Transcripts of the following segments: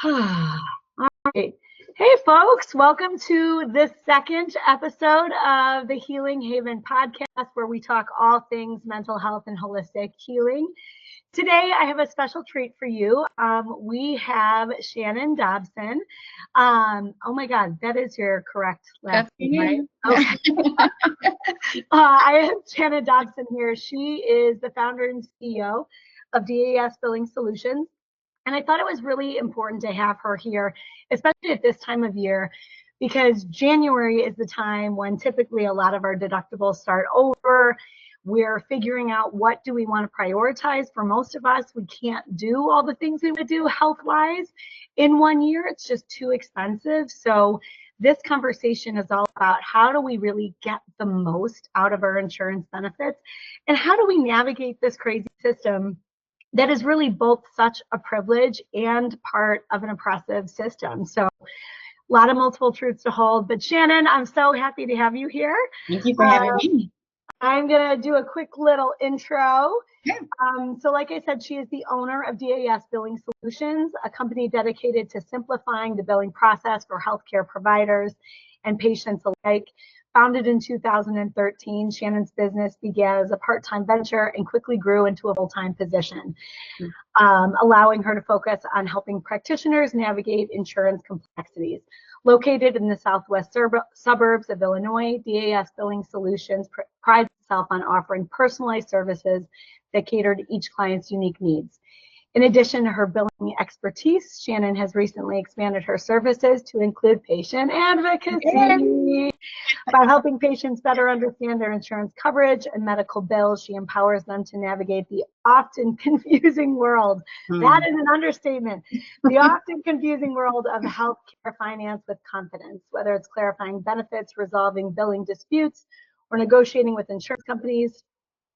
All right. Hey, folks, welcome to this second episode of the Healing Haven podcast, where we talk all things mental health and holistic healing. Today, I have a special treat for you. We have Shannon Dobson. Oh my God, that is your correct last name, right? Okay. I have Shannon Dobson here. She is the founder and CEO of D.A.S. Billing Solutions. And I thought it was really important to have her here, especially at this time of year, because January is the time when typically a lot of our deductibles start over. We're figuring out what do we want to prioritize. For most of us, we can't do all the things we would do health-wise in 1 year. It's just too expensive. So this conversation is all about how do we really get the most out of our insurance benefits, and how do we navigate this crazy system that is really both such a privilege and part of an oppressive system. So a lot of multiple truths to hold. But Shannon, I'm so happy to have you here. Thank you for having me. I'm going to do a quick little intro. Sure. So like I said, she is the owner of D.A.S. Billing Solutions, a company dedicated to simplifying the billing process for healthcare providers and patients alike. Founded in 2013, Shannon's business began as a part-time venture and quickly grew into a full-time position, allowing her to focus on helping practitioners navigate insurance complexities. Located in the southwest suburbs of Illinois, D.A.S. Billing Solutions prides itself on offering personalized services that cater to each client's unique needs. In addition to her billing expertise, Shannon has recently expanded her services to include patient advocacy. By helping patients better understand their insurance coverage and medical bills, she empowers them to navigate the often confusing world. That is an understatement. The often confusing world of healthcare finance with confidence, whether it's clarifying benefits, resolving billing disputes, or negotiating with insurance companies.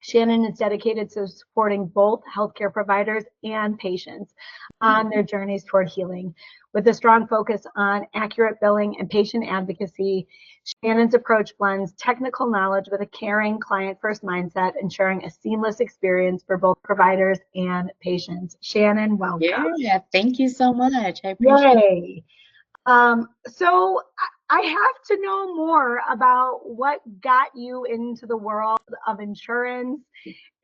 Shannon is dedicated to supporting both healthcare providers and patients on their journeys toward healing. With a strong focus on accurate billing and patient advocacy, Shannon's approach blends technical knowledge with a caring, client-first mindset, ensuring a seamless experience for both providers and patients. Shannon, welcome. Yeah, thank you so much. I appreciate it. So I have to know more about what got you into the world of insurance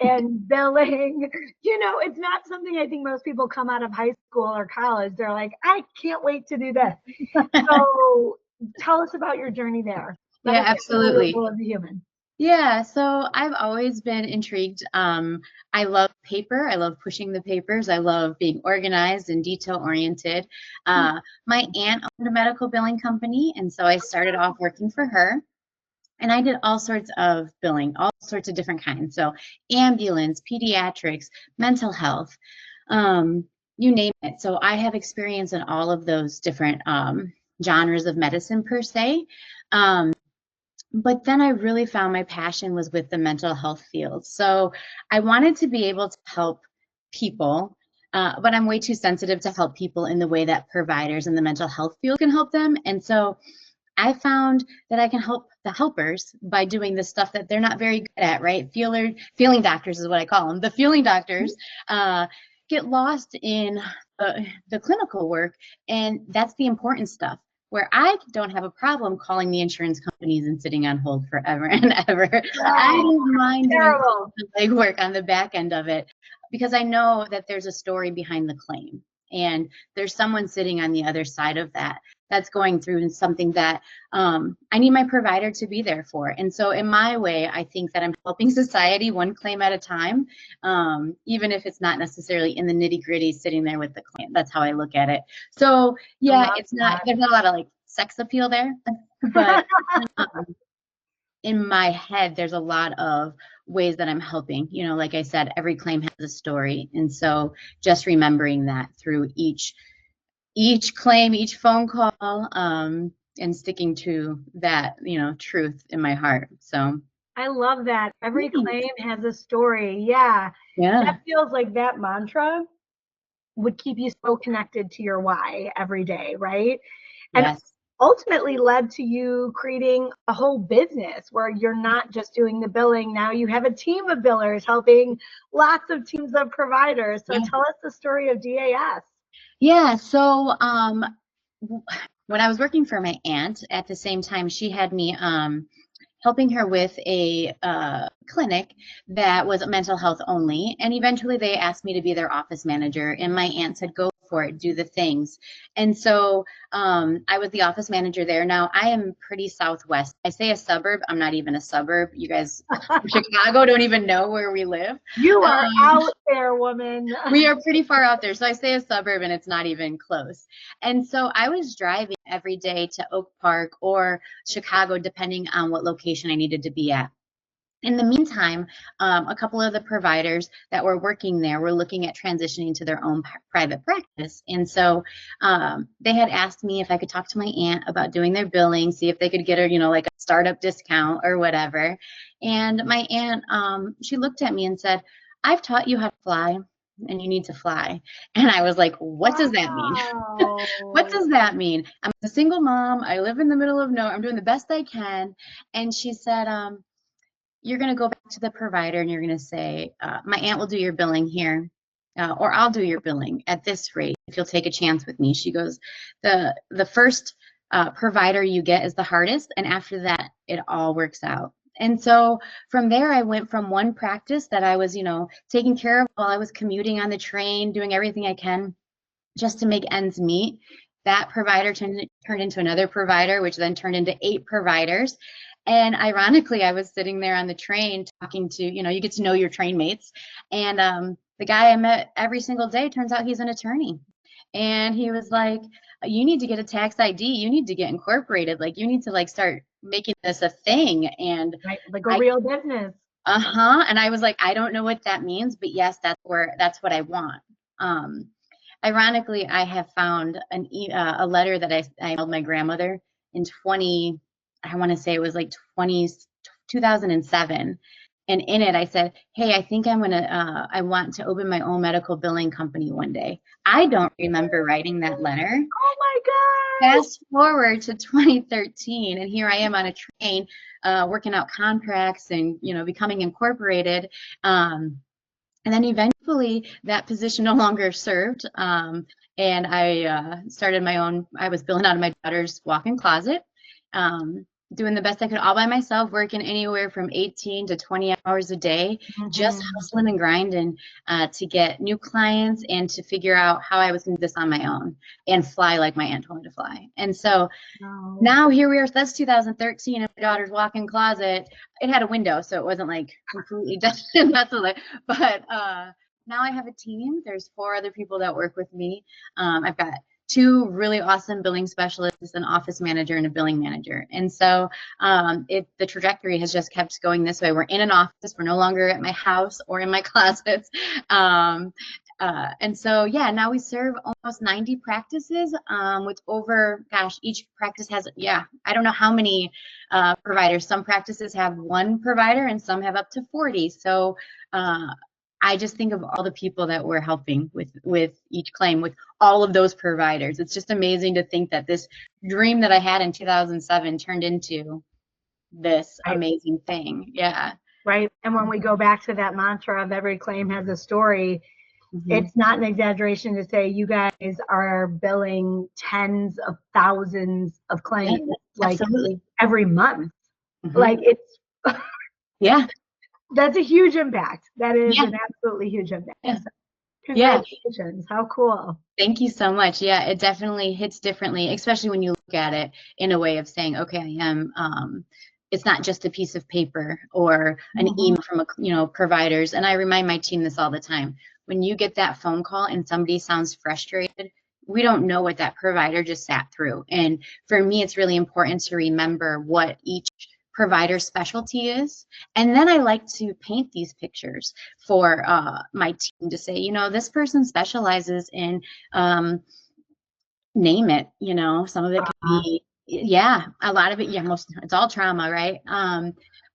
and billing. You know, it's not something I think most people come out of high school or college. They're like, I can't wait to do this. So tell us about your journey there. Yeah, absolutely. Of the human. Yeah, so I've always been intrigued. I love paper. I love pushing the papers. I love being organized and detail-oriented. My aunt owned a medical billing company, and so I started off working for her. And I did all sorts of billing, all sorts of different kinds. So ambulance, pediatrics, mental health, you name it. So I have experience in all of those different genres of medicine per se. But then I really found my passion was with the mental health field. So I wanted to be able to help people, but I'm way too sensitive to help people in the way that providers in the mental health field can help them. And so I found that I can help the helpers by doing the stuff that they're not very good at, right? Feeling doctors is what I call them. The feeling doctors get lost in the clinical work, and that's the important stuff, where I don't have a problem calling the insurance companies and sitting on hold forever and ever. I don't mind doing the legwork on the back end of it, because I know that there's a story behind the claim, and there's someone sitting on the other side of that that's going through something that I need my provider to be there for. And so in my way, I think that I'm helping society one claim at a time, even if it's not necessarily in the nitty-gritty sitting there with the claim. That's how I look at it. So yeah, it's not, there's not a lot of like sex appeal there, but in my head, there's a lot of ways that I'm helping. You know, like I said, every claim has a story. And so just remembering that through each claim, each phone call, and sticking to that, you know, truth in my heart. So I love that. Every claim has a story. Yeah. That feels like that mantra would keep you so connected to your why every day, right? And ultimately led to you creating a whole business where you're not just doing the billing. Now you have a team of billers helping lots of teams of providers. So tell us the story of D.A.S. Yeah, so when I was working for my aunt, at the same time, she had me helping her with a clinic that was mental health only. And eventually they asked me to be their office manager. And my aunt said, go for it, do the things. And so I was the office manager there. Now I am pretty southwest. I say a suburb, I'm not even a suburb. You guys from Chicago don't even know where we live. You are out there, woman. We are pretty far out there. So I say a suburb and it's not even close. And so I was driving every day to Oak Park or Chicago, depending on what location I needed to be at. In the meantime, a couple of the providers that were working there were looking at transitioning to their own private practice. And so they had asked me if I could talk to my aunt about doing their billing, see if they could get her, you know, like a startup discount or whatever. And my aunt, she looked at me and said, I've taught you how to fly and you need to fly. And I was like, what does that mean? What does that mean? I'm a single mom. I live in the middle of nowhere. I'm doing the best I can. And she said, you're going to go back to the provider and you're going to say, my aunt will do your billing here, or I'll do your billing at this rate if you'll take a chance with me. She goes, the first provider you get is the hardest, and after that, it all works out. And so from there, I went from one practice that I was, you know, taking care of while I was commuting on the train, doing everything I can just to make ends meet. That provider turned into another provider, which then turned into 8 providers. And ironically, I was sitting there on the train talking to, you know, you get to know your train mates. And the guy I met every single day, turns out he's an attorney. And he was like, you need to get a tax ID. You need to get incorporated. Like, you need to like start making this a thing. And Right, like a real business. And I was like, I don't know what that means, but yes, that's what I want. Ironically, I have found a letter that I mailed my grandmother in I want to say it was like 2007. And in it, I said, hey, I think I want to open my own medical billing company one day. I don't remember writing that letter. Oh my God. Fast forward to 2013, and here I am on a train working out contracts and, you know, becoming incorporated. And then eventually that position no longer served. And I started my own, I was billing out of my daughter's walk-in closet, doing the best I could all by myself, working anywhere from 18 to 20 hours a day, just hustling and grinding to get new clients and to figure out how I was going to do this on my own and fly like my aunt told me to fly. And so now here we are. That's 2013, and my daughter's walk-in closet. It had a window, so it wasn't like completely desolate. But now I have a team. There's 4 other people that work with me. I've got 2 really awesome billing specialists, an office manager, and a billing manager. And so the trajectory has just kept going this way. We're in an office. We're no longer at my house or in my closets. And so, yeah, now we serve almost 90 practices with over, gosh, each practice has, I don't know how many providers. Some practices have 1 provider and some have up to 40. So I just think of all the people that we're helping with each claim, with all of those providers. It's just amazing to think that this dream that I had in 2007 turned into this amazing thing. Yeah. Right. And when we go back to that mantra of every claim has a story, it's not an exaggeration to say you guys are billing tens of thousands of claims, like every month. Like it's, that's a huge impact. That is an absolutely huge impact. So, congratulations. How cool. Thank you so much. Yeah, it definitely hits differently, especially when you look at it in a way of saying, okay, I am, it's not just a piece of paper or an email from providers. And I remind my team this all the time. When you get that phone call and somebody sounds frustrated, we don't know what that provider just sat through. And for me, it's really important to remember what each provider specialty is. And then I like to paint these pictures for my team to say, this person specializes in, name it, some of it could be, a lot of it, it's all trauma, right?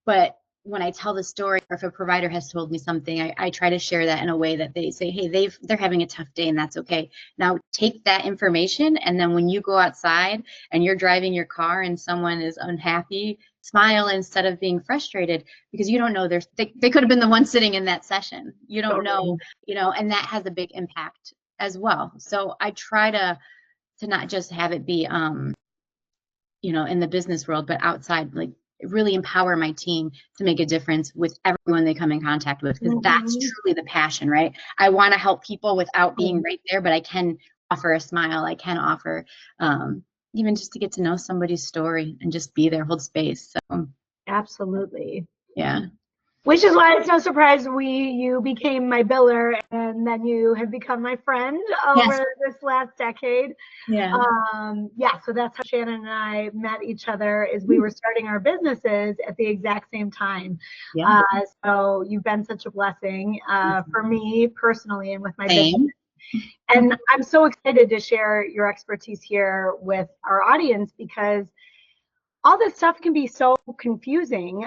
But when I tell the story, or if a provider has told me something, I try to share that in a way that they say, hey, they're having a tough day and that's okay. Now take that information, and then when you go outside and you're driving your car and someone is unhappy, smile instead of being frustrated, because you don't know they could have been the one sitting in that session. You don't know, and that has a big impact as well. So I try to not just have it be, you know, in the business world, but outside, like really empower my team to make a difference with everyone they come in contact with, because that's truly the passion, right? I want to help people without being right there, but I can offer a smile. I can offer, even just to get to know somebody's story and just be there, hold space. So Absolutely. yeah. Which is why it's no surprise you became my biller, and then you have become my friend over this last decade. Yeah. Yeah, so that's how Shannon and I met each other, is we were starting our businesses at the exact same time. Yeah. So you've been such a blessing for me personally and with my Same. business. And I'm so excited to share your expertise here with our audience, because all this stuff can be so confusing.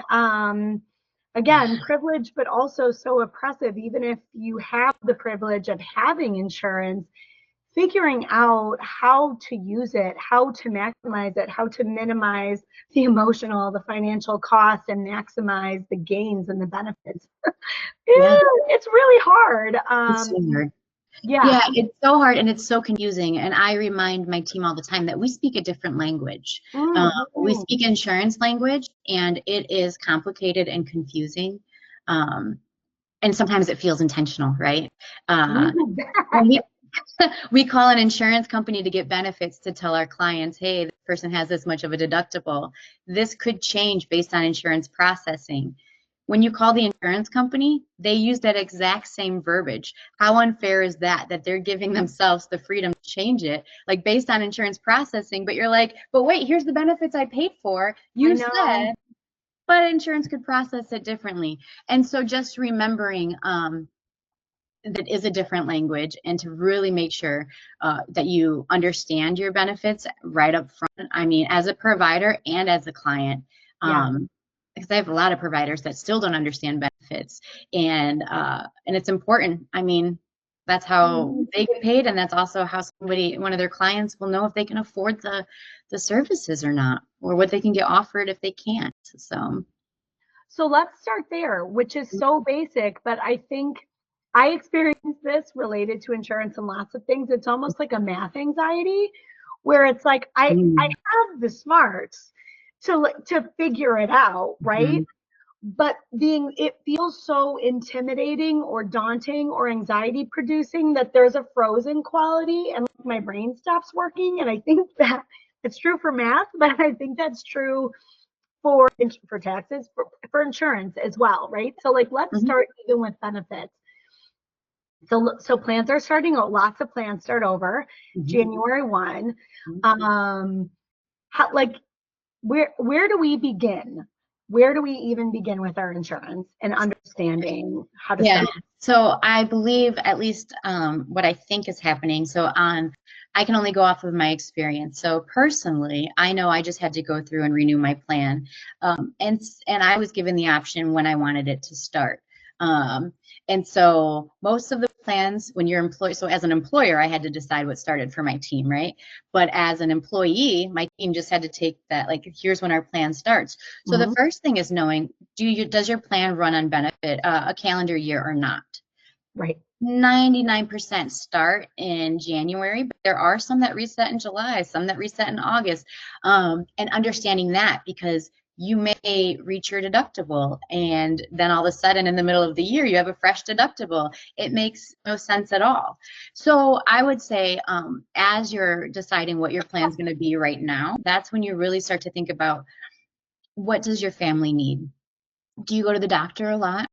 Again, privilege, but also so oppressive. Even if you have the privilege of having insurance, figuring out how to use it, how to maximize it, how to minimize the emotional, the financial cost, and maximize the gains and the benefits. It's really hard. It's so hard. Yeah. Yeah, it's so hard and it's so confusing. And I remind my team all the time that we speak a different language. We speak insurance language, and it is complicated and confusing. And sometimes it feels intentional, right? When we call an insurance company to get benefits to tell our clients, hey, this person has this much of a deductible. This could change based on insurance processing. When you call the insurance company, they use that exact same verbiage. How unfair is that, that they're giving themselves the freedom to change it, like based on insurance processing, but you're like, but wait, here's the benefits I paid for. You said, but insurance could process it differently. And so just remembering that is a different language, and to really make sure that you understand your benefits right up front. I mean, as a provider and as a client, because I have a lot of providers that still don't understand benefits, and it's important. I mean, that's how they get paid, and that's also how one of their clients will know if they can afford the services or not, or what they can get offered if they can't. So let's start there, which is so basic, but I think I experienced this related to insurance and lots of things. It's almost like a math anxiety, where it's like I have the smarts to figure it out, right? But it feels so intimidating or daunting or anxiety producing that there's a frozen quality, and my brain stops working. And I think that it's true for math, but I think that's true for taxes, for insurance as well, right? So like, let's start even with benefits. So plans are starting out. Lots of plans start over January 1. Where do we begin? Where do we even begin with our insurance and understanding how to start? So I believe, at least what I think is happening, I can only go off of my experience. So personally, I know I just had to go through and renew my plan. And I was given the option when I wanted it to start. And so most of the plans, when you're employed, so as an employer, I had to decide what started for my team, right? But as an employee, my team just had to take that, like, here's when our plan starts. So the first thing is knowing, does your plan run on benefit a calendar year or not? Right. 99% start in January, but there are some that reset in July, some that reset in August, and understanding that, because you may reach your deductible, and then all of a sudden in the middle of the year you have a fresh deductible. It makes no sense at all. So I would say, as you're deciding what your plan is going to be right now, that's when you really start to think about, what does your family need? Do you go to the doctor a lot?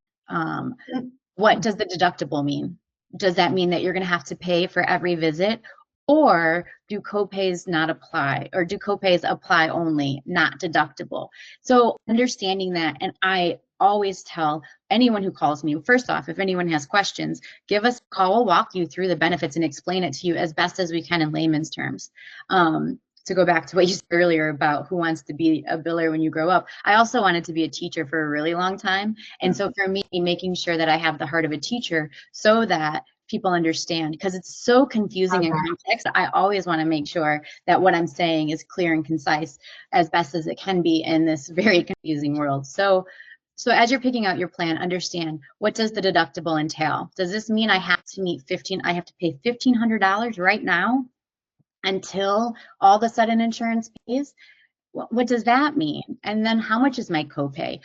What does the deductible mean? Does that mean that you're going to have to pay for every visit? Or do copays not apply? Or do copays apply only, not deductible? So understanding that, and I always tell anyone who calls me, first off, if anyone has questions, give us a call. We'll walk you through the benefits and explain it to you as best as we can in layman's terms. To go back to what you said earlier about who wants to be a biller when you grow up, I also wanted to be a teacher for a really long time. And so for me, making sure that I have the heart of a teacher so that people understand, because it's so confusing and complex. I always want to make sure that what I'm saying is clear and concise as best as it can be in this very confusing world. So So as you're picking out your plan, understand, what does the deductible entail? Does this mean I have to I have to pay $1,500 right now until all of a sudden insurance pays? What does that mean? And then how much is my copay?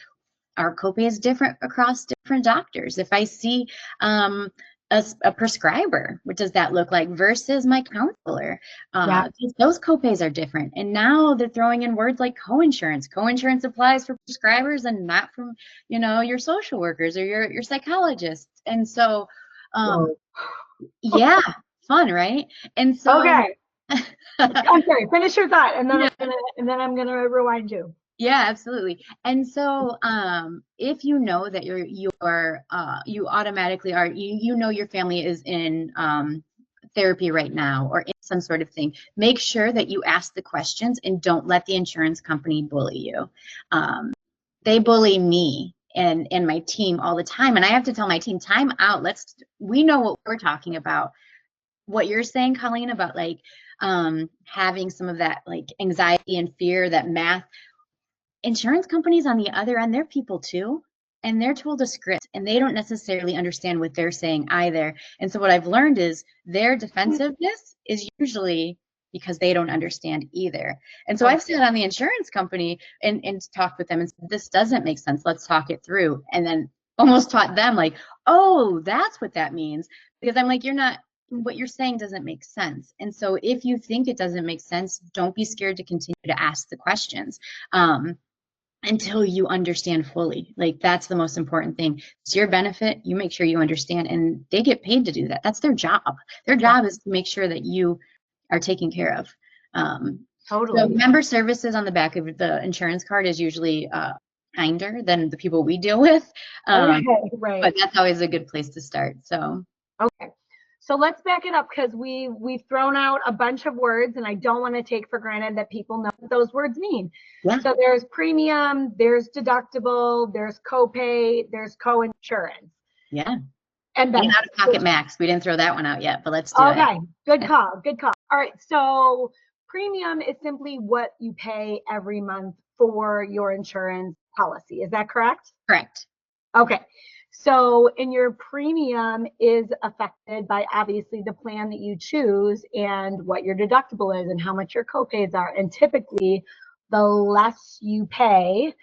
Our copay is different across different doctors. If I see a prescriber, what does that look like versus my counselor? Those copays are different. And now they're throwing in words like coinsurance. Coinsurance applies for prescribers and not from, your social workers or your psychologists. And so, yeah, fun, right? And so, okay. I'm sorry. Finish your thought, and then I'm gonna rewind you. Yeah, absolutely. And so, if you know that you automatically are, your family is in therapy right now or in some sort of thing, make sure that you ask the questions and don't let the insurance company bully you. They bully me and my team all the time, and I have to tell my team, time out. We know what we're talking about. What you're saying, Colleen, about like having some of that like anxiety and fear, that math. Insurance companies on the other end, they're people too, and they're told a script, and they don't necessarily understand what they're saying either. And so what I've learned is their defensiveness is usually because they don't understand either. And so I've sat on the insurance company and talked with them and said, this doesn't make sense. Let's talk it through. And then almost taught them like, oh, that's what that means. Because I'm like, what you're saying doesn't make sense. And so if you think it doesn't make sense, don't be scared to continue to ask the questions. Until you understand fully. Like, that's the most important thing. It's your benefit. You make sure you understand, and they get paid to do that. That's their job. Their job is to make sure that you are taken care of. Totally. So member services on the back of the insurance card is usually kinder than the people we deal with. Right. But that's always a good place to start. So. Okay. So let's back it up, because we've thrown out a bunch of words, and I don't want to take for granted that people know what those words mean. Yeah. So there's premium, there's deductible, there's copay, there's co-insurance. Yeah. And out-of-pocket max. We didn't throw that one out yet, but let's do it. Okay. Good call. Good call. All right. So premium is simply what you pay every month for your insurance policy. Is that correct? Correct. Okay. So, and your premium is affected by obviously the plan that you choose and what your deductible is and how much your copays are. And typically, the less you pay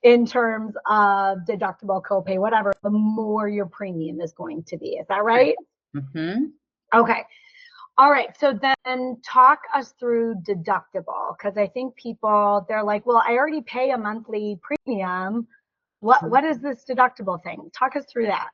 in terms of deductible, copay, whatever, the more your premium is going to be. Is that right? Mm-hmm. Okay. All right. So then talk us through deductible, because I think people, they're like, well, I already pay a monthly premium. What is this deductible thing? Talk us through that.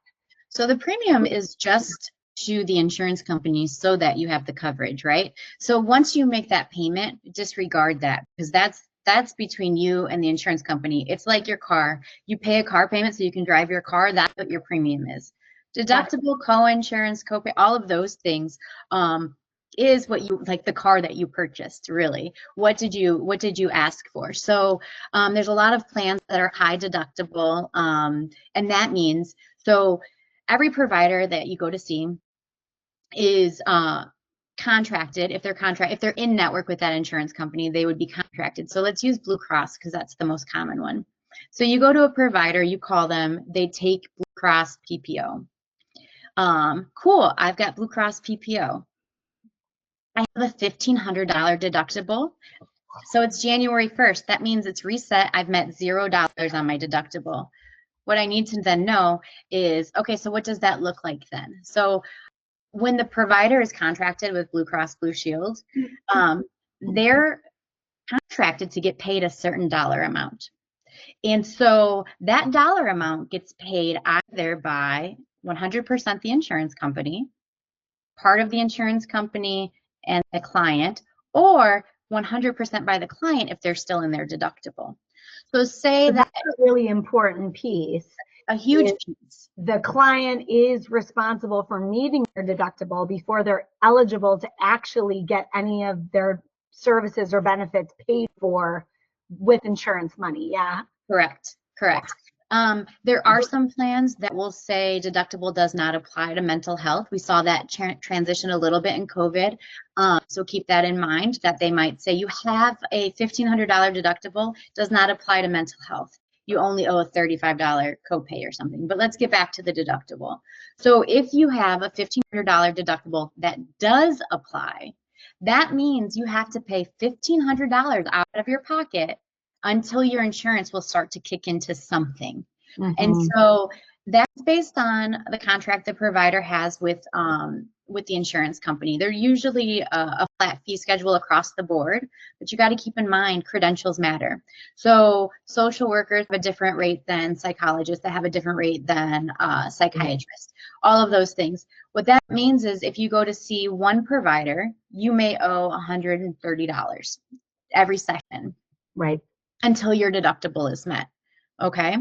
So the premium is just to the insurance company so that you have the coverage, right? So once you make that payment, disregard that, because that's between you and the insurance company. It's like your car. You pay a car payment so you can drive your car. That's what your premium is. Deductible, co-insurance, copay, all of those things is what you, like the car that you purchased, really. What did you ask for? So there's a lot of plans that are high deductible, and that means, so every provider that you go to see is contracted. If they're in network with that insurance company, they would be contracted. So let's use Blue Cross, because that's the most common one. So you go to a provider, you call them, they take Blue Cross PPO. Cool, I've got Blue Cross PPO. I have a $1,500 deductible. So it's January 1st. That means it's reset. I've met $0 on my deductible. What I need to then know is, okay, so what does that look like then? So when the provider is contracted with Blue Cross Blue Shield, they're contracted to get paid a certain dollar amount. And so that dollar amount gets paid either by 100% the insurance company, part of the insurance company and the client, or 100% by the client if they're still in their deductible. So say that's a really important piece. A huge piece. The client is responsible for meeting their deductible before they're eligible to actually get any of their services or benefits paid for with insurance money. Yeah. Correct. There are some plans that will say deductible does not apply to mental health. We saw that transition a little bit in COVID. So keep that in mind, that they might say you have a $1,500 deductible, does not apply to mental health. you only owe a $35 copay or something. But let's get back to the deductible. So if you have a $1,500 deductible that does apply, that means you have to pay $1,500 out of your pocket until your insurance will start to kick into something. And so that's based on the contract the provider has with the insurance company. They're usually a flat fee schedule across the board, but you got to keep in mind credentials matter. So social workers have a different rate than psychologists, that have a different rate than psychiatrists, all of those things. What that means is if you go to see one provider, you may owe $130 every session. Right. Until your deductible is met. Okay.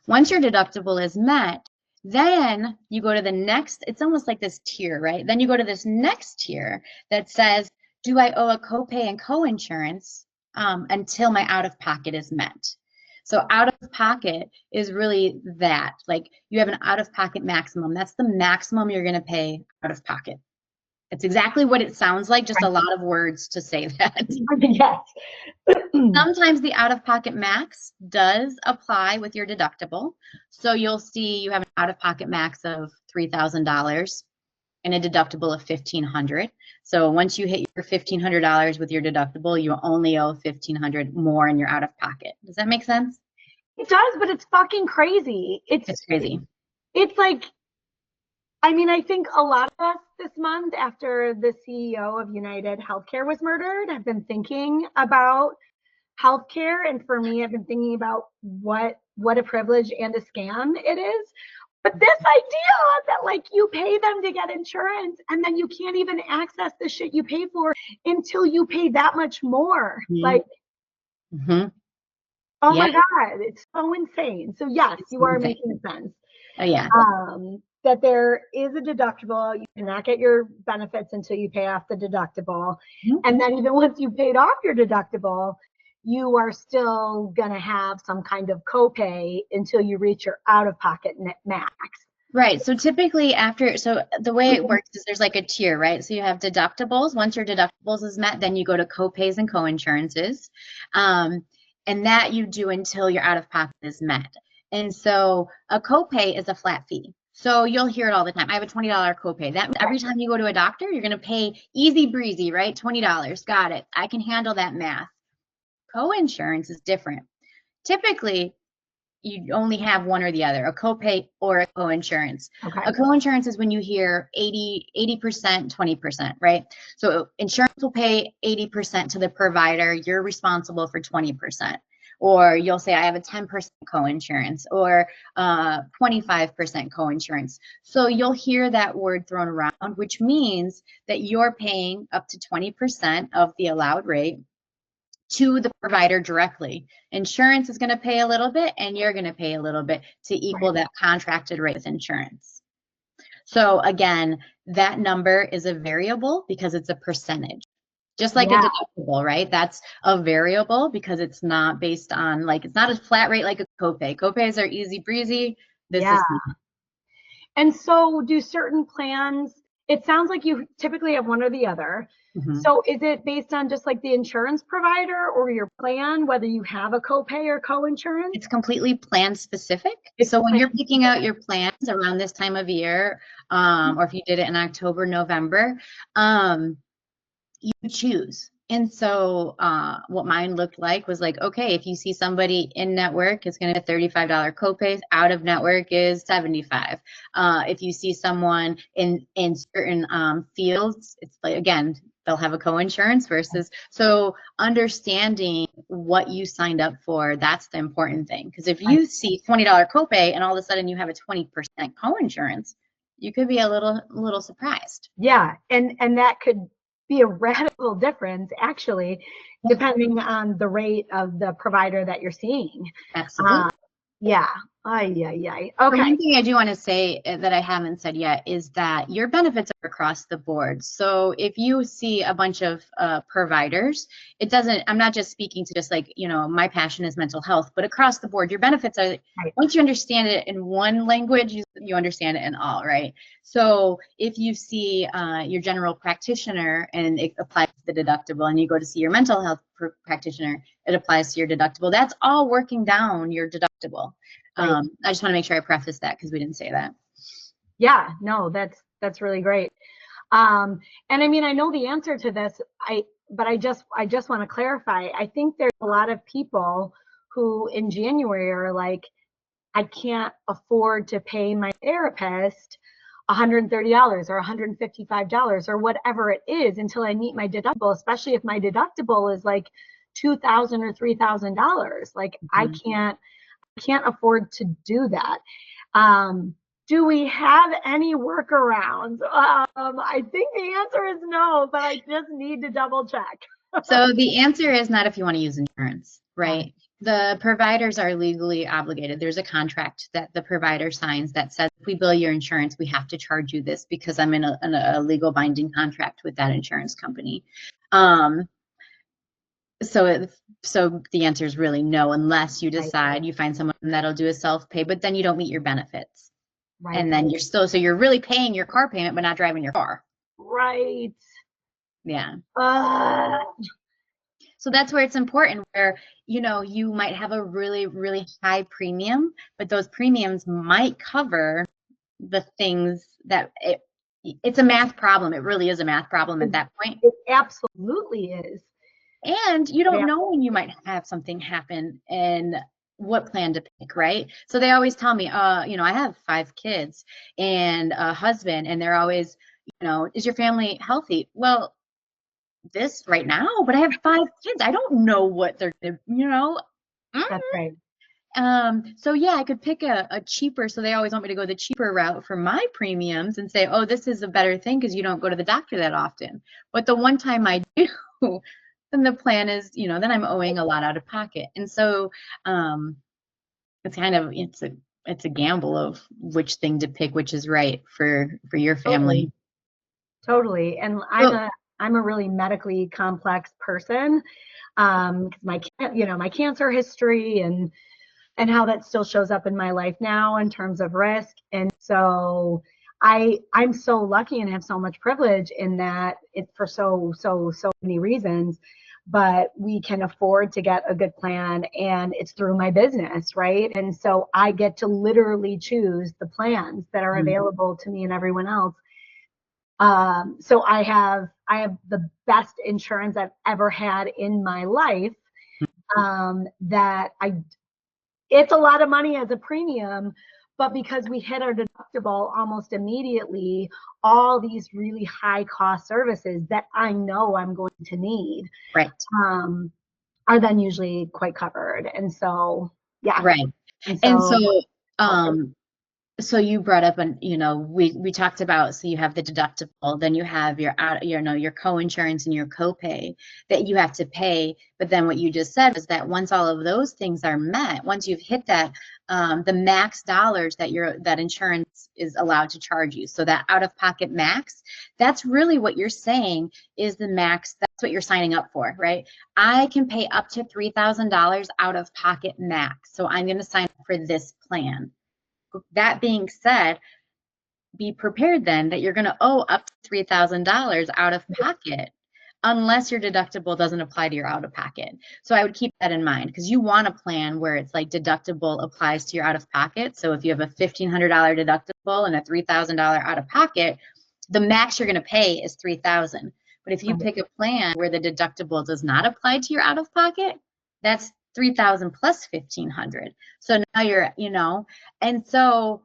Once your deductible is met, then you go to the next, it's almost like this tier, right? Then you go to this next tier that says, do I owe a copay and coinsurance until my out-of-pocket is met? So out-of-pocket is really that, like you have an out-of-pocket maximum. That's the maximum you're going to pay out-of-pocket. It's exactly what it sounds like, just a lot of words to say that. Yes. Sometimes the out-of-pocket max does apply with your deductible. So you'll see you have an out-of-pocket max of $3,000 and a deductible of $1,500. So once you hit your $1,500 with your deductible, you only owe $1,500 more in your out-of-pocket. Does that make sense? It does, but it's fucking crazy. It's crazy. It's like, I mean, I think a lot of us this month, after the CEO of United Healthcare was murdered, have been thinking about healthcare. And for me, I've been thinking about what a privilege and a scam it is. But this idea that like you pay them to get insurance and then you can't even access the shit you pay for until you pay that much more. Like, oh my God, it's so insane. So yes, you are making sense. Oh yeah. That there is a deductible. You cannot get your benefits until you pay off the deductible. And then even once you've paid off your deductible, you are still going to have some kind of copay until you reach your out-of-pocket max. Right. So typically so the way it works is there's like a tier, right? So you have deductibles. Once your deductibles is met, then you go to copays and coinsurances. And that you do until your out-of-pocket is met. And so a copay is a flat fee. So you'll hear it all the time. I have a $20 copay. That means every time you go to a doctor, you're going to pay easy breezy, right? $20. Got it. I can handle that math. Coinsurance is different. Typically, you only have one or the other, a copay or a coinsurance. Okay. A coinsurance is when you hear 80%, 20%, right? So insurance will pay 80% to the provider. You're responsible for 20%. Or you'll say, I have a 10% coinsurance or 25% coinsurance. So you'll hear that word thrown around, which means that you're paying up to 20% of the allowed rate to the provider directly. Insurance is going to pay a little bit and you're going to pay a little bit to equal that contracted rate with insurance. So again, that number is a variable because it's a percentage. Just like a deductible, right? That's a variable because it's not based on, like, it's not a flat rate like a copay. Copays are easy breezy. This is not. And so do certain plans, it sounds like you typically have one or the other. So is it based on just like the insurance provider or your plan, whether you have a copay or coinsurance? It's completely plan specific. So when you're picking out your plans around this time of year, or if you did it in October, November, you choose. And so what mine looked like was like, okay, if you see somebody in network, it's going to be a $35 copay. Out of network is $75. If you see someone in certain fields, it's like, again, they'll have a coinsurance versus. So understanding what you signed up for, that's the important thing. Because if you see $20 copay and all of a sudden you have a 20% coinsurance, you could be a little surprised. Yeah, and that could be a radical difference, actually, depending on the rate of the provider that you're seeing. Absolutely. Yeah. Ay, ay, ay. The Okay. one thing I do want to say that I haven't said yet is that your benefits are across the board. So if you see a bunch of providers, it doesn't, I'm not just speaking to just like, you know, my passion is mental health, but across the board, your benefits are, Right. once you understand it in one language, you understand it in all, right? So if you see your general practitioner and it applies to the deductible, and you go to see your mental health practitioner, it applies to your deductible. That's all working down your deductible. Right. I just want to make sure I preface that because we didn't say that. Yeah, no, that's really great. And I mean, I know the answer to this, but I just want to clarify. I think there's a lot of people who in January are like, I can't afford to pay my therapist $130 or $155 or whatever it is until I meet my deductible, especially if my deductible is like $2,000 or $3,000. Like I can't afford to do that. Do we have any workarounds? I think the answer is no, but I just need to double check. So the answer is not if you want to use insurance, right? The providers are legally obligated. There's a contract that the provider signs that says if we bill your insurance, we have to charge you this because I'm in a legal binding contract with that insurance company. So the answer is really no, unless you decide you find someone that'll do a self-pay, but then you don't meet your benefits. Right. And then so you're really paying your car payment, but not driving your car. Right. Yeah. Uh, So that's where it's important, where, you know, you might have a really, really high premium, but those premiums might cover the things that it's a math problem. It really is a math problem at that point. It absolutely is. And you don't know when you might have something happen and what plan to pick, right? So they always tell me, you know, I have 5 kids and a husband, and they're always, you know, is your family healthy? Well, this right now, but I have 5 kids. I don't know what they're, you know. That's right. So yeah, I could pick a cheaper, so they always want me to go the cheaper route for my premiums and say, oh, this is a better thing because you don't go to the doctor that often. But the one time I do, then the plan is, you know, then I'm owing a lot out of pocket. And so it's kind of, it's a gamble of which thing to pick, which is right for your family. Totally. And I'm a really medically complex person. My cancer history and how that still shows up in my life now in terms of risk. And so I'm so lucky and have so much privilege in that it's for so many reasons, but we can afford to get a good plan, and it's through my business, right? And so I get to literally choose the plans that are available to me and everyone else. So I have the best insurance I've ever had in my life. It's a lot of money as a premium, but because we hit our deductible almost immediately, all these really high cost services that I know I'm going to need, right, are then usually quite covered. And so, yeah. Right. So you brought up, you know, we talked about, so you have the deductible, then you have your co-insurance and your copay that you have to pay. But then what you just said was that once all of those things are met, once you've hit that, the max dollars that insurance is allowed to charge you. So that out-of-pocket max, that's really what you're saying is the max. That's what you're signing up for, right? I can pay up to $3,000 out-of-pocket max. So I'm going to sign up for this plan. That being said, be prepared then that you're going to owe up to $3,000 out of pocket unless your deductible doesn't apply to your out of pocket. So I would keep that in mind, because you want a plan where it's like deductible applies to your out of pocket. So if you have a $1,500 deductible and a $3,000 out of pocket, the max you're going to pay is $3,000. But if you pick a plan where the deductible does not apply to your out of pocket, that's $3,000 plus $1,500. So now you're, you know, and so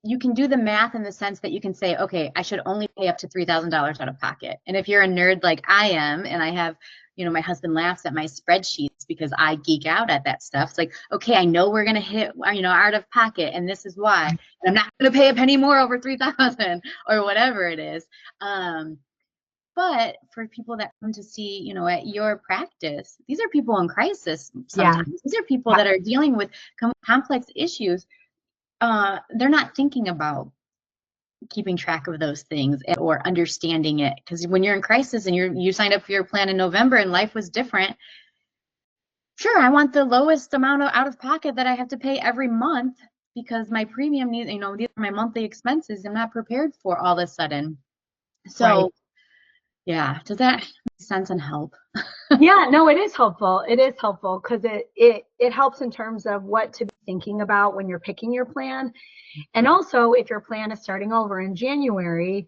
you can do the math in the sense that you can say, okay, I should only pay up to $3,000 out of pocket. And if you're a nerd like I am, and I have, you know, my husband laughs at my spreadsheets because I geek out at that stuff. It's like, okay, I know we're going to hit, you know, out of pocket, and this is why. And I'm not going to pay a penny more over $3,000 or whatever it is. But for people that come to see, at your practice, these are people in crisis sometimes. Yeah. These are people that are dealing with complex issues. They're not thinking about keeping track of those things or understanding it. Because when you're in crisis and you signed up for your plan in November and life was different, sure, I want the lowest amount of out of pocket that I have to pay every month because my premium needs, these are my monthly expenses. I'm not prepared for all of a sudden. So, Right. yeah, does that make sense and help? Yeah, no, it is helpful. It is helpful because it helps in terms of what to be thinking about when you're picking your plan. And also, if your plan is starting over in January,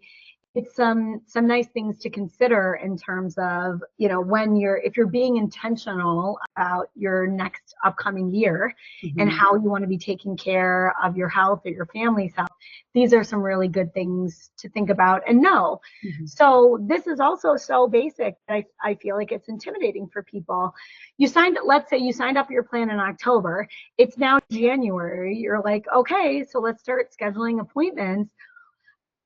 it's some nice things to consider in terms of, if you're being intentional about your next upcoming year and how you want to be taking care of your health or your family's health. These are some really good things to think about and know. So this is also so basic that I feel like it's intimidating for people. Let's say you signed up for your plan in October. It's now January. You're like, okay, so let's start scheduling appointments.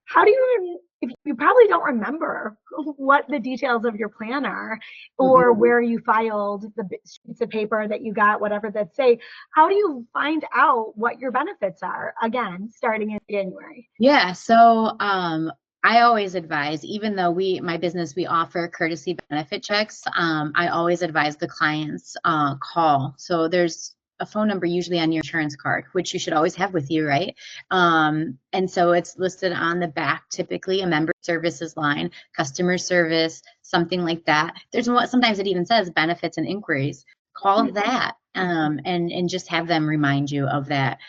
How do you, if you probably don't remember what the details of your plan are or where you filed the sheets of paper that you got, whatever that say, how do you find out what your benefits are, again, starting in January? Yeah, so I always advise, even though my business, we offer courtesy benefit checks, I always advise the clients call. So there's a phone number usually on your insurance card, which you should always have with you, right? And so it's listed on the back, typically a member services line, customer service, something like that. Sometimes it even says benefits and inquiries. Call that and just have them remind you of that.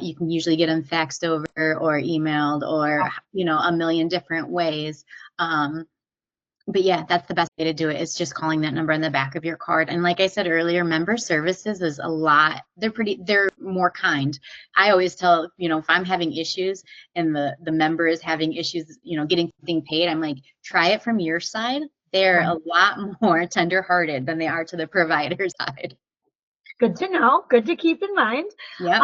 You can usually get them faxed over or emailed or, a million different ways. But yeah, that's the best way to do it. It's just calling that number on the back of your card. And like I said earlier, member services is a lot. They're more kind. I always tell, if I'm having issues and the member is having issues, getting something paid, I'm like, try it from your side. They're a lot more tenderhearted than they are to the provider side. Good to know. Good to keep in mind. Yep.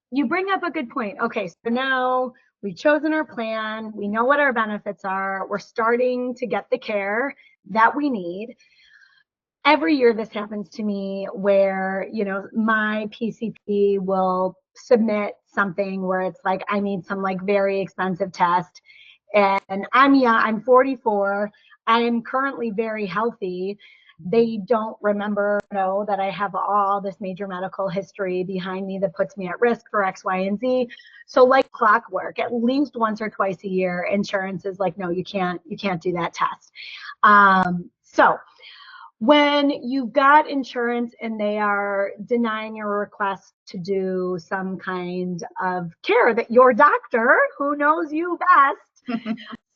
You bring up a good point. Okay, so now we've chosen our plan. We know what our benefits are. We're starting to get the care that we need. Every year this happens to me where, my PCP will submit something where it's like, I need some like very expensive test. And I'm 44. I am currently very healthy. They don't remember, that I have all this major medical history behind me that puts me at risk for X, Y, and Z. So like clockwork, at least once or twice a year, insurance is like, no, you can't do that test. So when you've got insurance and they are denying your request to do some kind of care that your doctor, who knows you best,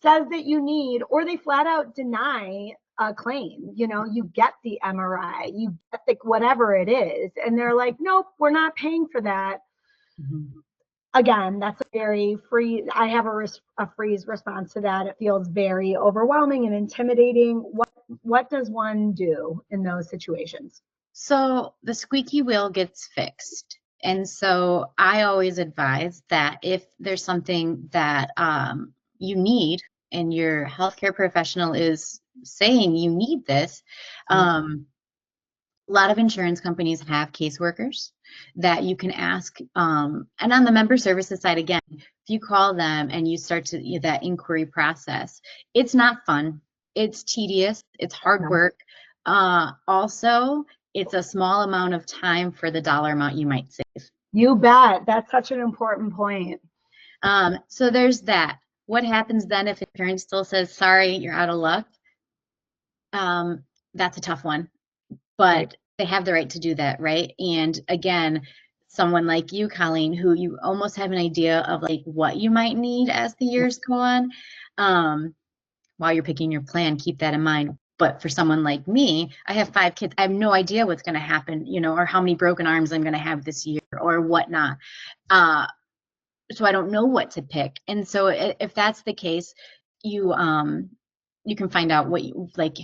says that you need, or they flat out deny a claim, you get the MRI, you get the whatever it is, and they're like, nope, we're not paying for that. Again, that's a very I have a freeze response to that. It feels very overwhelming and intimidating. What does one do in those situations? So the squeaky wheel gets fixed. And so I always advise that if there's something that you need and your healthcare professional is saying you need this, a lot of insurance companies have caseworkers that you can ask. And on the member services side, again, if you call them and you start to that inquiry process, it's not fun. It's tedious. It's hard work. Also, it's a small amount of time for the dollar amount you might save. You bet. That's such an important point. So there's that. What happens then if insurance still says, sorry, you're out of luck? That's a tough one. But they have the right to do that, right? And again, someone like you, Colleen, who you almost have an idea of like what you might need as the years go on, while you're picking your plan, keep that in mind. But for someone like me, I have 5 kids. I have no idea what's going to happen, or how many broken arms I'm going to have this year or whatnot. So I don't know what to pick. And so if that's the case, you can find out what you like.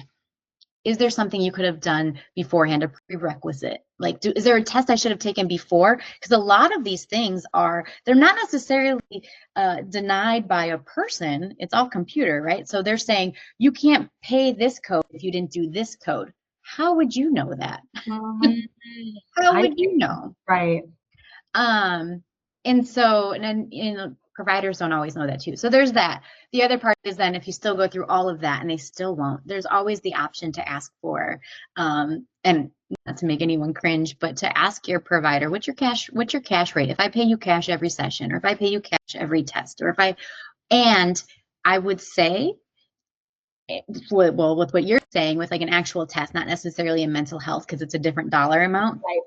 is there something you could have done beforehand, a prerequisite? Like, is there a test I should have taken before? Because a lot of these things they're not necessarily denied by a person. It's all computer, right? So they're saying, you can't pay this code if you didn't do this code. How would you know that? How would you know? Right. And then, you know, providers don't always know that too. So there's that. The other part is then if you still go through all of that and they still won't, there's always the option to ask for, and not to make anyone cringe, but to ask your provider, what's your cash rate? If I pay you cash every session, or if I pay you cash every test, and I would say, well, with what you're saying, with like an actual test, not necessarily a mental health, because it's a different dollar amount. Right.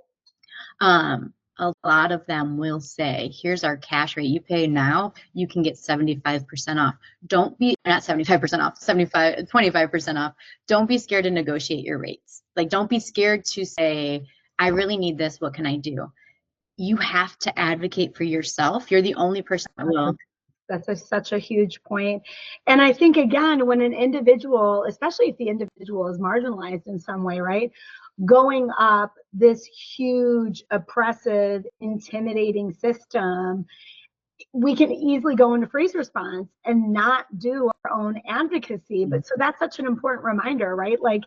A lot of them will say, here's our cash rate. You pay now, you can get 75% off. Don't be, not 75% off, 25% off. Don't be scared to negotiate your rates. Like, don't be scared to say, I really need this. What can I do? You have to advocate for yourself. You're the only person that will. That's such a huge point. And I think, again, when an individual, especially if the individual is marginalized in some way, right, going up this huge, oppressive, intimidating system, we can easily go into freeze response and not do our own advocacy. But so that's such an important reminder, right? Like,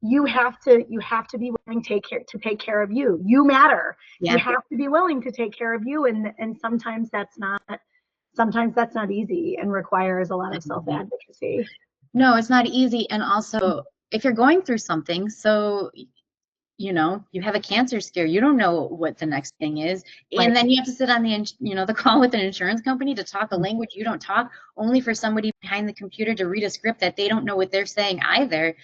you have to be willing to take care of you. You matter. Yeah. You have to be willing to take care of you, and sometimes that's not easy and requires a lot of self-advocacy. No, it's not easy. And also, if you're going through something, so, you know, you have a cancer scare, you don't know what the next thing is. And right. Then you have to sit on the call with an insurance company to talk a language you don't talk, only for somebody behind the computer to read a script that they don't know what they're saying either.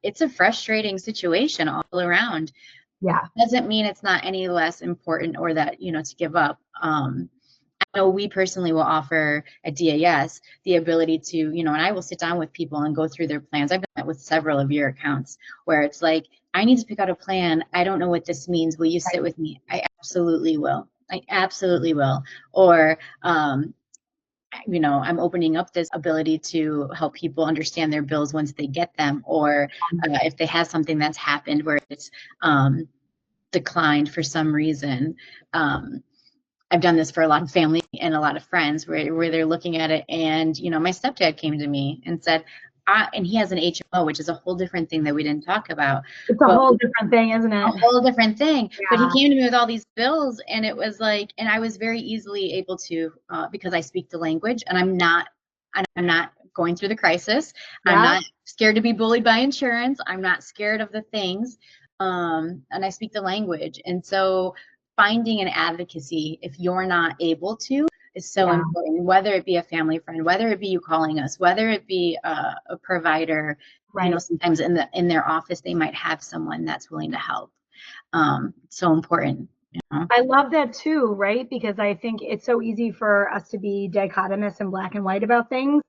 It's a frustrating situation all around. Yeah. Doesn't mean it's not any less important or that, you know, to give up. I know we personally will offer at D.A.S. the ability to, you know, and I will sit down with people and go through their plans. I've done that with several of your accounts where it's like, I need to pick out a plan. I don't know what this means. Will you sit with me? I absolutely will. I absolutely will. Or, you know, I'm opening up this ability to help people understand their bills once they get them, or if they have something that's happened where it's declined for some reason. I've done this for a lot of family and a lot of friends where they're looking at it, and, you know, my stepdad came to me and said, and he has an HMO, which is a whole different thing that we didn't talk about. It's a whole different thing, isn't it? A whole different thing. Yeah. But he came to me with all these bills, and it was like, and I was very easily able to, because I speak the language, and I'm not going through the crisis. Yeah. I'm not scared to be bullied by insurance. I'm not scared of the things, and I speak the language, and so finding an advocacy, if you're not able to, is so important, whether it be a family friend, whether it be you calling us, whether it be a provider. Right. You know, sometimes in their office, they might have someone that's willing to help. So important. You know? I love that too, right? Because I think it's so easy for us to be dichotomous and black and white about things.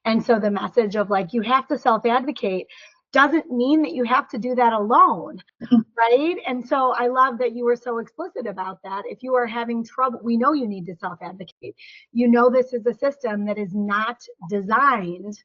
And so the message of like, you have to self-advocate doesn't mean that you have to do that alone, right? And so I love that you were so explicit about that. If you are having trouble, we know you need to self-advocate. You know, this is a system that is not designed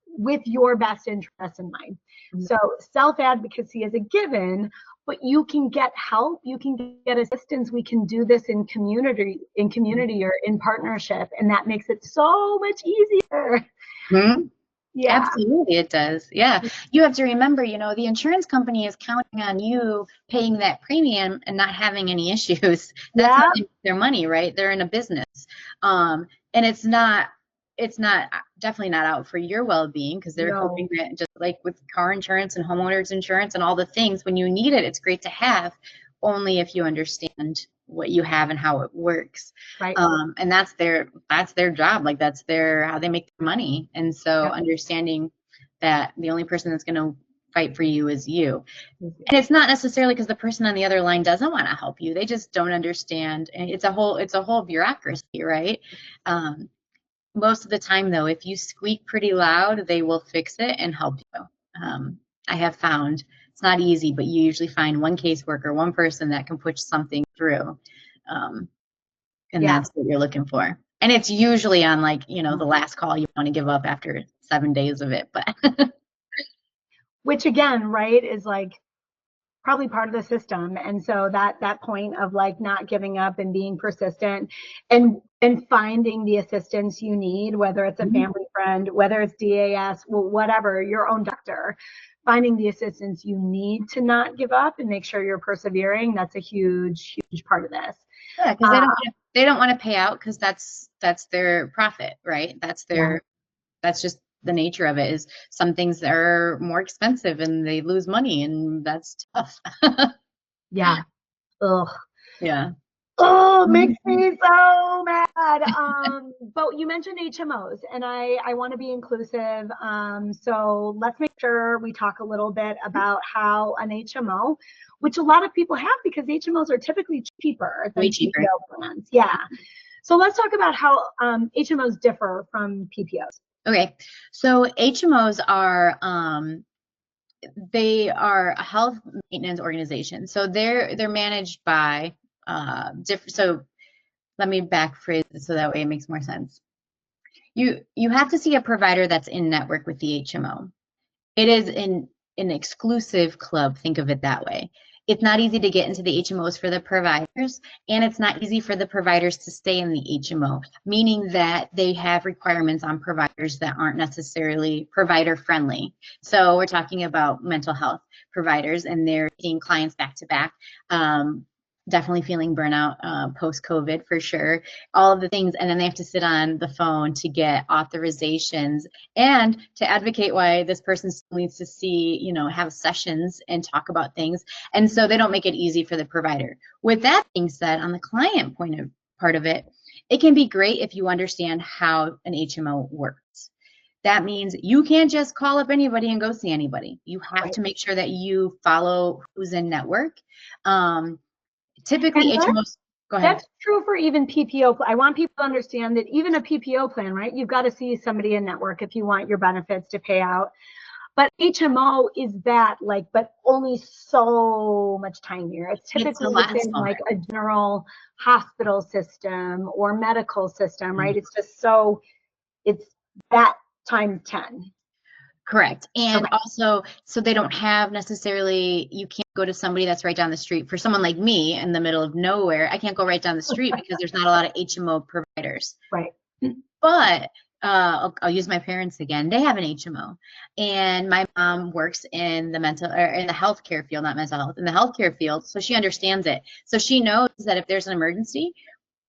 with your best interests in mind. So self-advocacy is a given, but you can get help, you can get assistance. We can do this in community or in partnership, and that makes it so much easier. Mm-hmm. Yeah, absolutely, it does. Yeah, you have to remember, you know, the insurance company is counting on you paying that premium and not having any issues. That's how they make their money, right? They're in a business, and it's definitely not out for your well-being, because they're hoping that, just like with car insurance and homeowners insurance and all the things, when you need it, it's great to have, only if you understand what you have and how it works. Right. And that's their job. Like, that's how they make their money. And so understanding that the only person that's going to fight for you is you. And it's not necessarily because the person on the other line doesn't want to help you. They just don't understand. And it's a whole bureaucracy, right? Most of the time, though, if you squeak pretty loud, they will fix it and help you. I have found it's not easy, but you usually find one caseworker, one person that can push something through. And that's what you're looking for. And it's usually on, like, you know, the last call you want to give up after 7 days of it. But which again, right, is like probably part of the system. And so that point of like not giving up and being persistent and finding the assistance you need, whether it's a family friend, whether it's D.A.S, whatever, your own doctor, finding the assistance you need to not give up and make sure you're persevering. That's a huge part of this. Yeah, because they don't want to pay out, because that's their profit, right? That's their that's just the nature of it. Is some things are more expensive and they lose money, and that's tough. Yeah. Ugh. Yeah. Oh, it makes me so mad. But you mentioned HMOs, and I want to be inclusive. So let's make sure we talk a little bit about how an HMO, which a lot of people have because HMOs are typically cheaper than PPO plans. Yeah. So let's talk about how HMOs differ from PPOs. Okay. So HMOs are they are a health maintenance organization. So they're managed by different. So let me backphrase it so that way it makes more sense. You have to see a provider that's in network with the HMO. It is an exclusive club, think of it that way. It's not easy to get into the HMOs for the providers, and it's not easy for the providers to stay in the HMO, meaning that they have requirements on providers that aren't necessarily provider friendly. So we're talking about mental health providers, and they're seeing clients back to back. Definitely feeling burnout post-COVID for sure, all of the things. And then they have to sit on the phone to get authorizations and to advocate why this person still needs to see, you know, have sessions and talk about things. And so they don't make it easy for the provider. With that being said, on the client part of it, it can be great if you understand how an HMO works. That means you can't just call up anybody and go see anybody. You have to make sure that you follow who's in network. Typically, HMOs, go ahead. That's true for even PPO. I want people to understand that even a PPO plan, right? You've got to see somebody in network if you want your benefits to pay out. But HMO is that, like, but only so much tinier. It's typically within like a general hospital system or medical system, right? It's just so, it's that times 10. Correct. And also, so they don't have necessarily, you can't go to somebody that's right down the street. For someone like me in the middle of nowhere, I can't go right down the street because there's not a lot of HMO providers. Right. But I'll use my parents again. They have an HMO, and my mom works in the in the healthcare field, not mental health, in the healthcare field. So she understands it. So she knows that if there's an emergency,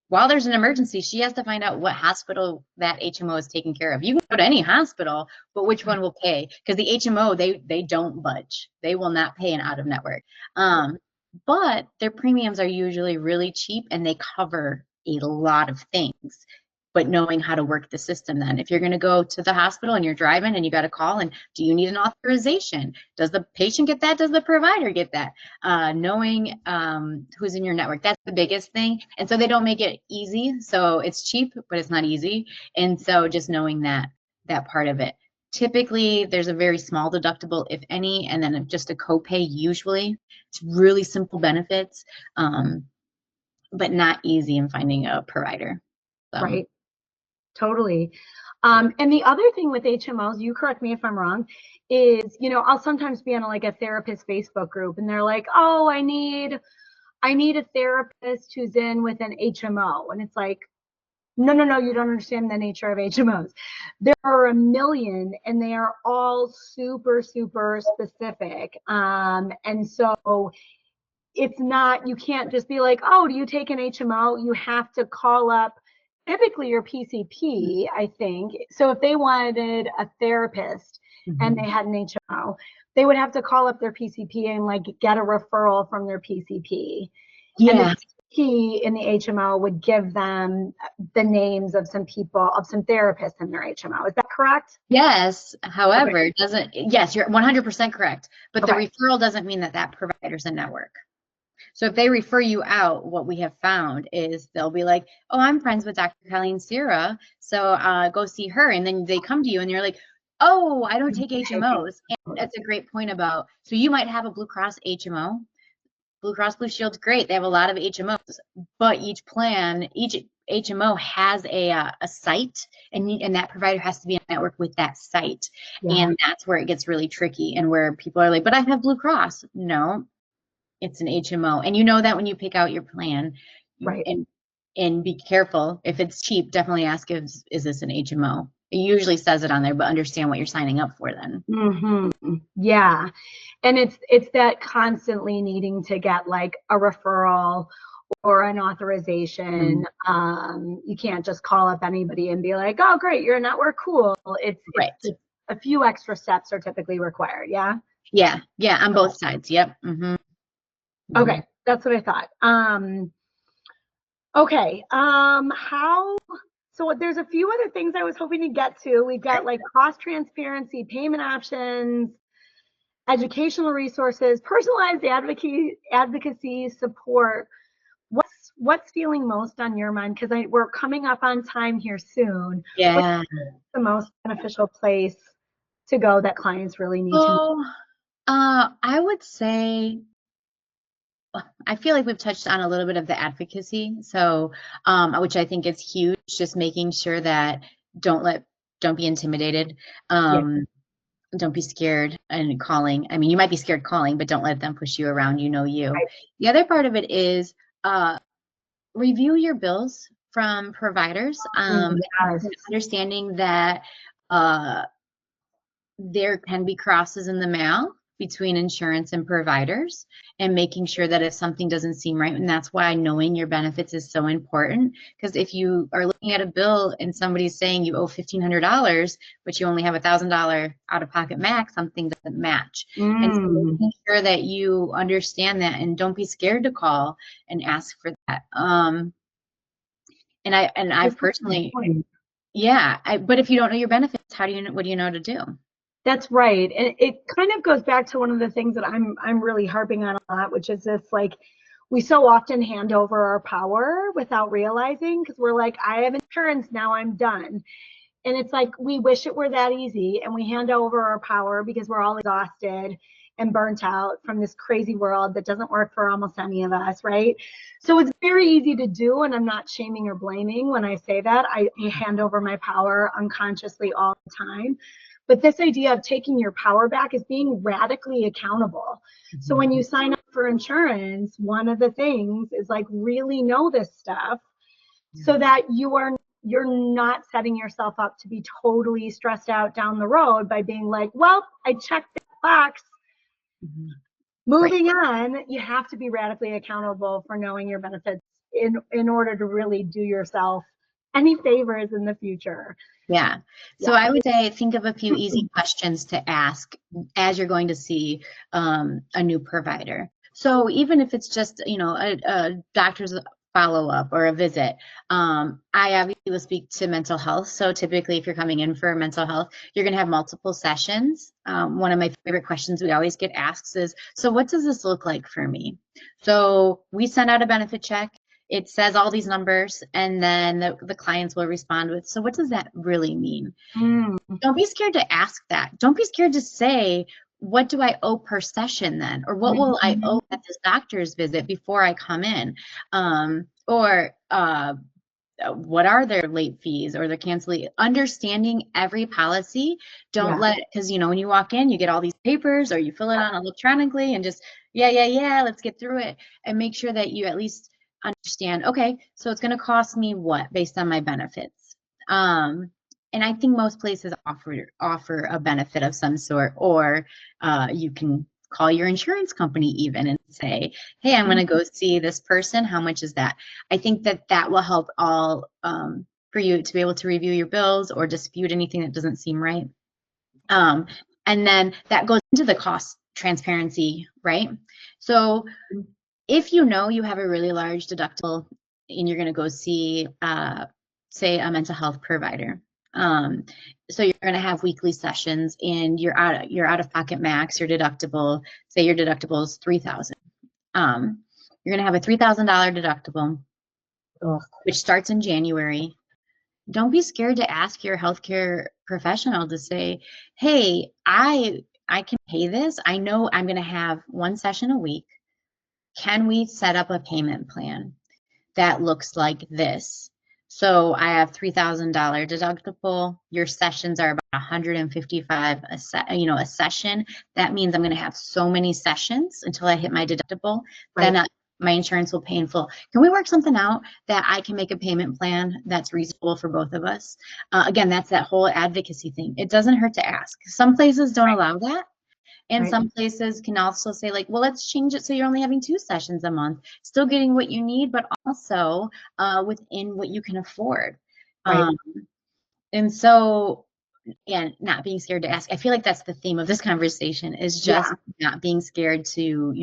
while there's an emergency, she has to find out what hospital that HMO is taking care of. You can go to any hospital, but which one will pay? Because the HMO, they don't budge. They will not pay an out-of-network. But their premiums are usually really cheap, and they cover a lot of things. But knowing how to work the system then. If you're going to go to the hospital and you're driving and you got to call, and do you need an authorization? Does the patient get that? Does the provider get that? Knowing who's in your network, that's the biggest thing. And so they don't make it easy. So it's cheap, but it's not easy. And so just knowing that part of it. Typically, there's a very small deductible, if any, and then just a copay usually. It's really simple benefits, but not easy in finding a provider. So. Right. Totally. And the other thing with HMOs, you correct me if I'm wrong, is, you know, I'll sometimes be on like a therapist Facebook group, and they're like, oh, I need a therapist who's in with an HMO. And it's like, no, you don't understand the nature of HMOs. There are a million, and they are all super, super specific. And so it's not, you can't just be like, oh, do you take an HMO? You have to call up typically your PCP, I think. So if they wanted a therapist and they had an HMO, they would have to call up their PCP and like get a referral from their PCP. Yeah. And the PCP in the HMO would give them the names of some people, of some therapists in their HMO. Is that correct? Yes. However, it doesn't, yes, you're 100% correct. But the referral doesn't mean that provider's a network. So if they refer you out, what we have found is they'll be like, oh, I'm friends with Dr. Colleen Sierra, so go see her. And then they come to you and you're like, oh, I don't take HMOs. And that's a great point about, so you might have a Blue Cross HMO. Blue Cross Blue Shield's great. They have a lot of HMOs, but each plan, each HMO has a site, and that provider has to be on network with that site. Yeah. And that's where it gets really tricky, and where people are like, but I have Blue Cross. No, it's an HMO. And you know that when you pick out your plan. Right. And be careful. If it's cheap, definitely ask, is this an HMO? It usually says it on there, but understand what you're signing up for then. Mm-hmm. Yeah. And it's that constantly needing to get like a referral or an authorization. You can't just call up anybody and be like, oh, great, you're a network, cool. It's Right. a few extra steps are typically required. Yeah. Yeah. Yeah. On both sides. Yep. Mm-hmm. Okay. That's what I thought. Okay. So there's a few other things I was hoping to get to. We've got like cost transparency, payment options, educational resources, personalized advocacy support. What's feeling most on your mind? Because we're coming up on time here soon. Yeah. What's the most beneficial place to go that clients really need to know? I would say, I feel like we've touched on a little bit of the advocacy. So, which I think is huge, just making sure that don't be intimidated. Don't be scared and calling. I mean, you might be scared calling, but don't let them push you around. You know you. Right. The other part of it is review your bills from providers. Yes. Understanding that there can be crosses in the mail between insurance and providers, and making sure that if something doesn't seem right, and that's why knowing your benefits is so important. Because if you are looking at a bill and somebody's saying you owe $1,500, but you only have $1,000 out-of-pocket max, something doesn't match. And so making sure that you understand that, and don't be scared to call and ask for that. And I've personally, but if you don't know your benefits, what do you know to do? That's right. And it kind of goes back to one of the things that I'm really harping on a lot, which is this, like, we so often hand over our power without realizing, because we're like, I have insurance, now I'm done. And it's like, we wish it were that easy, and we hand over our power because we're all exhausted and burnt out from this crazy world that doesn't work for almost any of us, right? So it's very easy to do, and I'm not shaming or blaming when I say that. I hand over my power unconsciously all the time. But this idea of taking your power back is being radically accountable. So when you sign up for insurance, one of the things is like, really know this stuff so that you're not setting yourself up to be totally stressed out down the road by being like, well, I checked the box. Moving on, you have to be radically accountable for knowing your benefits in order to really do yourself any favors in the future. Yeah. So I would say, think of a few easy questions to ask as you're going to see a new provider. So even if it's just, a doctor's follow-up or a visit, I obviously will speak to mental health. So typically, if you're coming in for mental health, you're going to have multiple sessions. One of my favorite questions we always get asked is, so what does this look like for me? So we send out a benefit check. It says all these numbers, and then the clients will respond with, so what does that really mean? Don't be scared to ask that. Don't be scared to say, what do I owe per session then? Or what will I owe at this doctor's visit before I come in? Or what are their late fees or their cancellation? Understanding every policy. Don't let it, because when you walk in, you get all these papers, or you fill it out electronically, and just let's get through it, and make sure that you at least understand, okay, so it's going to cost me what based on my benefits. And I think most places offer a benefit of some sort, or you can call your insurance company even and say, hey, I'm going to go see this person. How much is that? I think that will help all for you to be able to review your bills or dispute anything that doesn't seem right. And then that goes into the cost transparency, right? So if you know you have a really large deductible and you're going to go see, say, a mental health provider, so you're going to have weekly sessions, and your out-of-pocket max, your deductible, say your deductible is $3,000. You're going to have a $3,000 deductible, which starts in January. Don't be scared to ask your healthcare professional to say, hey, I can pay this. I know I'm going to have one session a week. Can we set up a payment plan that looks like this? So I have $3,000 deductible. Your sessions are about 155 a session. That means I'm going to have so many sessions until I hit my deductible. Right. Then my insurance will pay in full. Can we work something out that I can make a payment plan that's reasonable for both of us? Again, that's that whole advocacy thing. It doesn't hurt to ask. Some places don't allow that. And Right. some places can also say like, well, let's change it so you're only having 2 sessions a month, still getting what you need, but also within what you can afford. Right. Um, and so, and not being scared to ask. I feel like that's the theme of this conversation is just Yeah. not being scared to,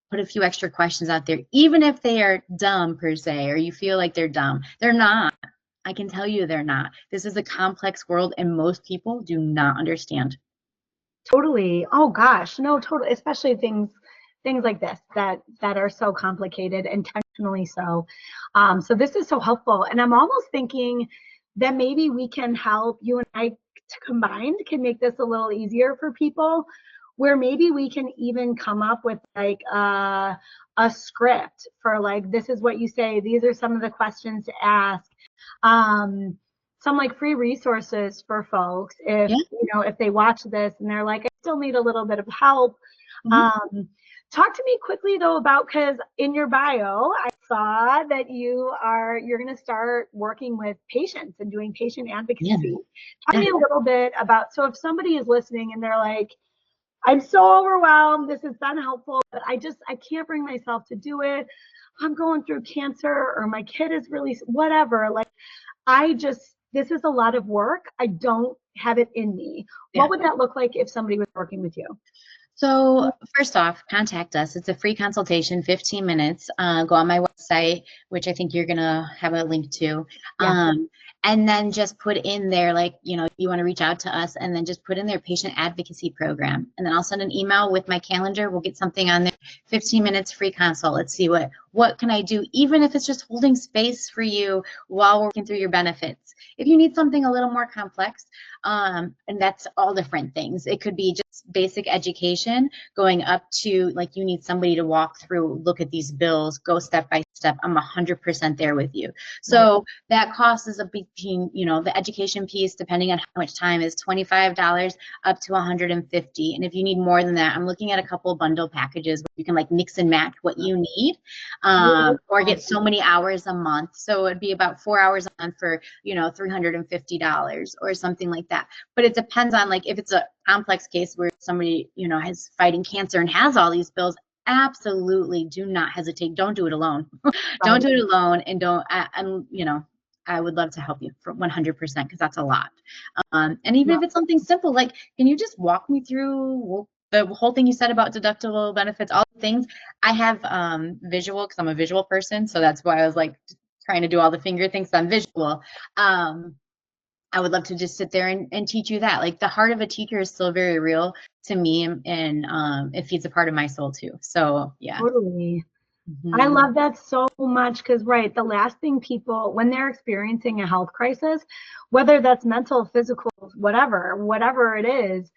put a few extra questions out there, even if they are dumb per se, or you feel like they're dumb. They're not. I can tell you they're not. This is a complex world and most people do not understand. Totally. Oh gosh, no, totally. Especially things like this that are so complicated, intentionally so. So this is so helpful, and I'm almost thinking that maybe we can help you and I combined can make this a little easier for people, where maybe we can even come up with like a script for like this is what you say. These are some of the questions to ask. Um, some like free resources for folks if Yeah. if they watch this and they're like, I still need a little bit of help. Mhm. Talk to me quickly though about, because in your bio I saw that you're going to start working with patients and doing patient Yeah. advocacy. Talk to Yeah. me a little bit about, so if somebody is listening and they're like, I'm so overwhelmed, this has been helpful, but I can't bring myself to do it. I'm going through cancer, or my kid is really whatever, like this is a lot of work. I don't have it in me. Yeah. What would that look like if somebody was working with you? So first off, contact us. It's a free consultation, 15 minutes. Go on my website, which I think you're going to have a link to. Yeah. And then just put in there, like, you want to reach out to us, and then just put in their patient advocacy program. And then I'll send an email with my calendar. We'll get something on there, 15 minutes free consult. Let's see what can I do, even if it's just holding space for you while we're working through your benefits. If you need something a little more complex, and that's all different things. It could be just basic education going up to like you need somebody to walk through, look at these bills, go step by step. I'm 100% there with you. So that cost is between, the education piece, depending on how much time, is $25 up to $150. And if you need more than that, I'm looking at a couple bundle packages where you can like mix and match what you need, or get so many hours a month. So it'd be about 4 hours a month for, $350 or something like that. But it depends on like if it's a complex case where somebody, has fighting cancer and has all these bills. Absolutely do not hesitate. Don't do it alone. Don't do it alone, and I would love to help you for 100% because that's a lot. And even if it's something simple, like, can you just walk me through the whole thing you said about deductible benefits, all the things? I have visual, because I'm a visual person, so that's why I was like trying to do all the finger things. I'm visual. I would love to just sit there and teach you that. Like the heart of a teacher is still very real to me, and it feeds a part of my soul too. So yeah. Totally. I love that so much, because the last thing people, when they're experiencing a health crisis, whether that's mental, physical, whatever it is,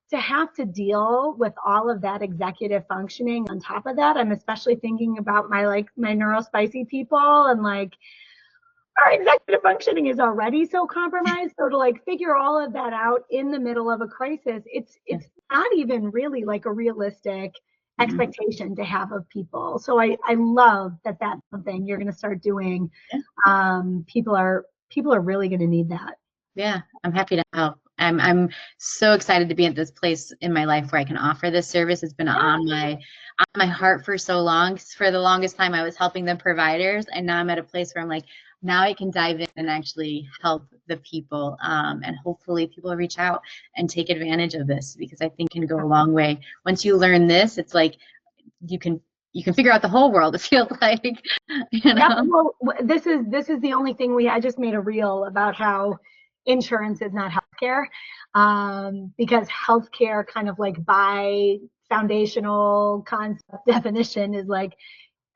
to have to deal with all of that executive functioning on top of that. I'm especially thinking about my neurospicy people, and like our executive functioning is already so compromised. So to like figure all of that out in the middle of a crisis, it's not even really like a realistic expectation to have of people. So I love that that's something you're going to start doing. People are really going to need that. Yeah, I'm happy to help. I'm so excited to be at this place in my life where I can offer this service. It's been on my heart for so long. For the longest time, I was helping the providers, and now I'm at a place where I'm like, now I can dive in and actually help the people, and hopefully people reach out and take advantage of this, because I think it can go a long way. Once you learn this, it's like you can figure out the whole world. It feels like, Well, this is the only thing I just made a reel about how insurance is not healthcare, because healthcare kind of like by foundational concept definition is like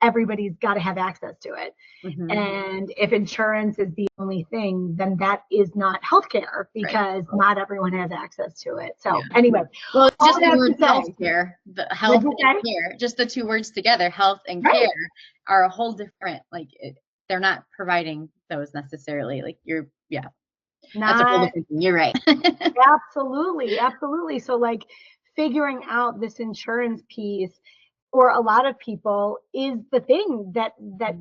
everybody's got to have access to it. And if insurance is the only thing, then that is not healthcare, because not everyone has access to it. So anyway, well, just the word healthcare, the health and care, just the two words together, health and care, are a whole different, like they're not providing those necessarily. Like yeah, that's a whole Not different thing. You're right. absolutely, absolutely. So like figuring out this insurance piece for a lot of people is the thing that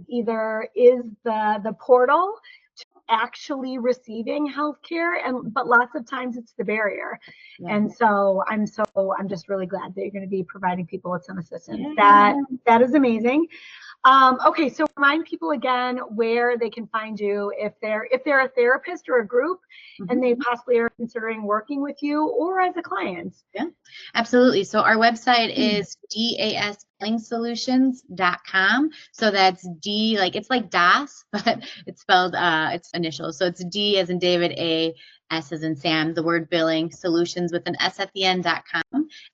either is the portal to actually receiving healthcare, but lots of times it's the barrier. Yeah. And so I'm just really glad that you're going to be providing people with some assistance. Yeah. That is amazing. Okay, so remind people again where they can find you if they're a therapist or a group and they possibly are considering working with you or as a client. Yeah, absolutely. So our website is DASBillingSolutions.com. So that's D, like it's like D.A.S, but it's spelled, it's initials. So it's D as in David, A, S as in Sam, the word billing, solutions with an S at the end.com.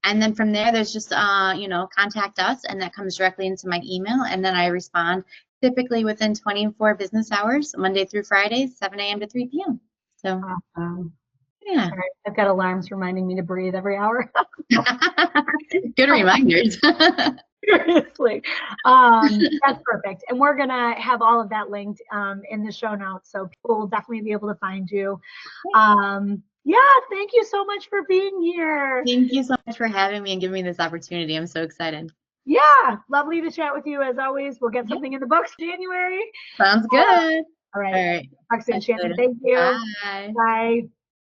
And then from there, there's just, contact us, and that comes directly into my email. And then I respond typically within 24 business hours, Monday through Friday, 7 a.m. to 3 p.m. So, Awesome. yeah. All right. I've got alarms reminding me to breathe every hour. Good reminders. Seriously. That's perfect. And we're going to have all of that linked in the show notes. So people will definitely be able to find you. Yeah, thank you so much for being here. Thank you so much for having me and giving me this opportunity. I'm so excited. Yeah, lovely to chat with you as always. We'll get something in the books January. Sounds good. All right. All right. Talk soon, Shannon. Thank you. Bye. Bye.